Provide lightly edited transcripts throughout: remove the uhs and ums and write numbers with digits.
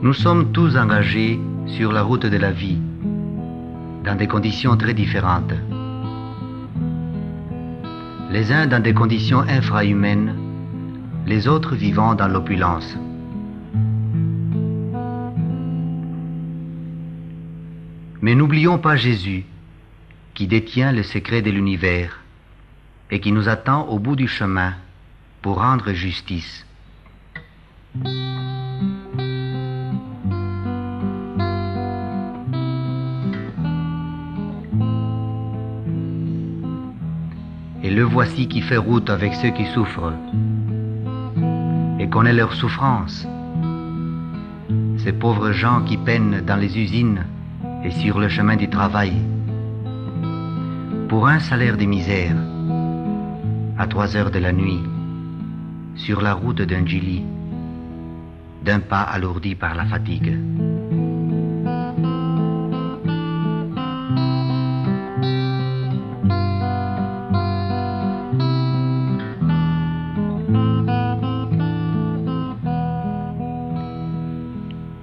Nous sommes tous engagés sur la route de la vie, dans des conditions très différentes. Les uns dans des conditions infrahumaines, les autres vivant dans l'opulence. Mais n'oublions pas Jésus, qui détient le secret de l'univers et qui nous attend au bout du chemin pour rendre justice. Et le voici qui fait route avec ceux qui souffrent et connaît leurs souffrances. Ces pauvres gens qui peinent dans les usines et sur le chemin du travail, pour un salaire de misère, à 3 heures de la nuit, sur la route d'un Gili, d'un pas alourdi par la fatigue.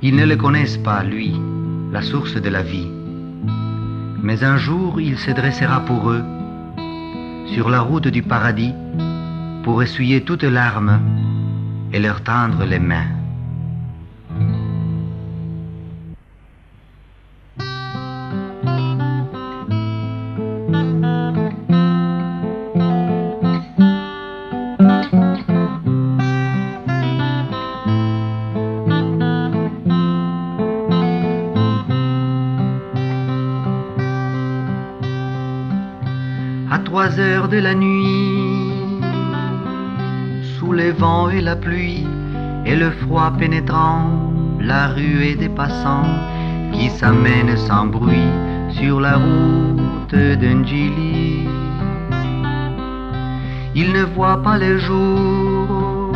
Ils ne le connaissent pas, lui, la source de la vie. Mais un jour, il se dressera pour eux, sur la route du paradis, pour essuyer toutes larmes et leur tendre les mains. À 3 heures de la nuit, sous les vents et la pluie et le froid pénétrant, la ruée des passants qui s'amènent sans bruit sur la route d'un Gili. Ils ne voient pas les jours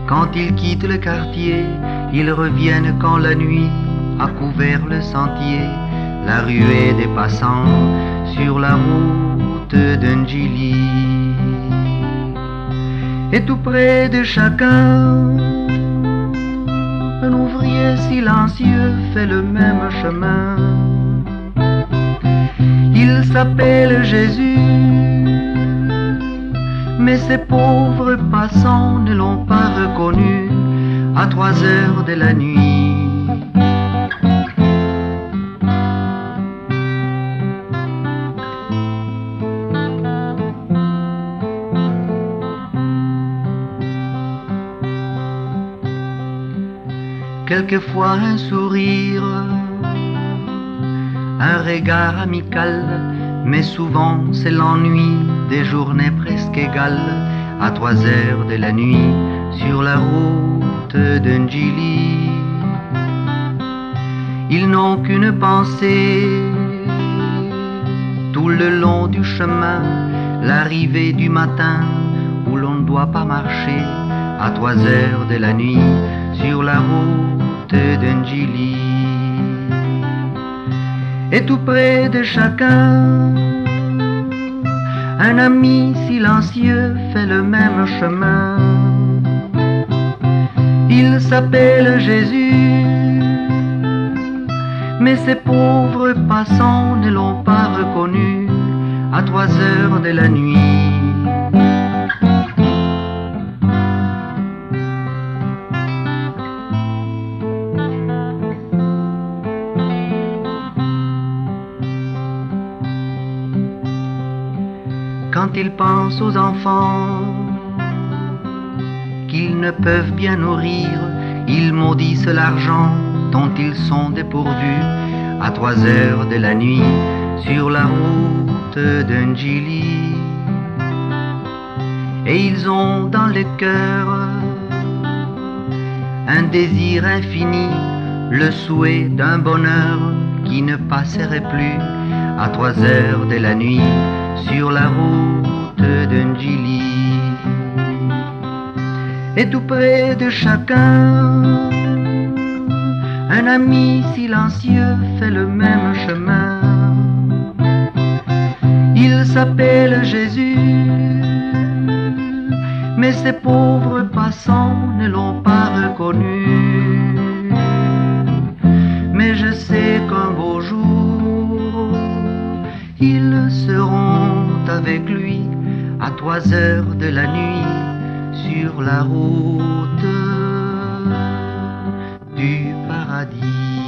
quand ils quittent le quartier, ils reviennent quand la nuit a couvert le sentier. La ruée des passants sur la route d'un Gili. Et tout près de chacun, un ouvrier silencieux fait le même chemin. Il s'appelle Jésus, mais ces pauvres passants ne l'ont pas reconnu à 3 heures de la nuit. Quelquefois un sourire, un regard amical, mais souvent c'est l'ennui des journées presque égales, à 3 heures de la nuit, sur la route d'un Gili. Ils n'ont qu'une pensée, tout le long du chemin, l'arrivée du matin, où l'on ne doit pas marcher, à 3 heures de la nuit, sur la route d'un Gili. Et tout près de chacun, un ami silencieux fait le même chemin. Il s'appelle Jésus, mais ces pauvres passants ne l'ont pas reconnu à 3 heures de la nuit. Quand ils pensent aux enfants qu'ils ne peuvent bien nourrir, ils maudissent l'argent dont ils sont dépourvus à 3 heures de la nuit sur la route d'un Gili. Et ils ont dans le cœur un désir infini, le souhait d'un bonheur qui ne passerait plus à 3 heures de la nuit sur la route d'un Gili. Et tout près de chacun, un ami silencieux fait le même chemin. Il s'appelle Jésus, mais ces pauvres passants ne l'ont pas reconnu. sait qu'un beau jour, ils seront avec lui à 3 heures de la nuit sur la route du paradis.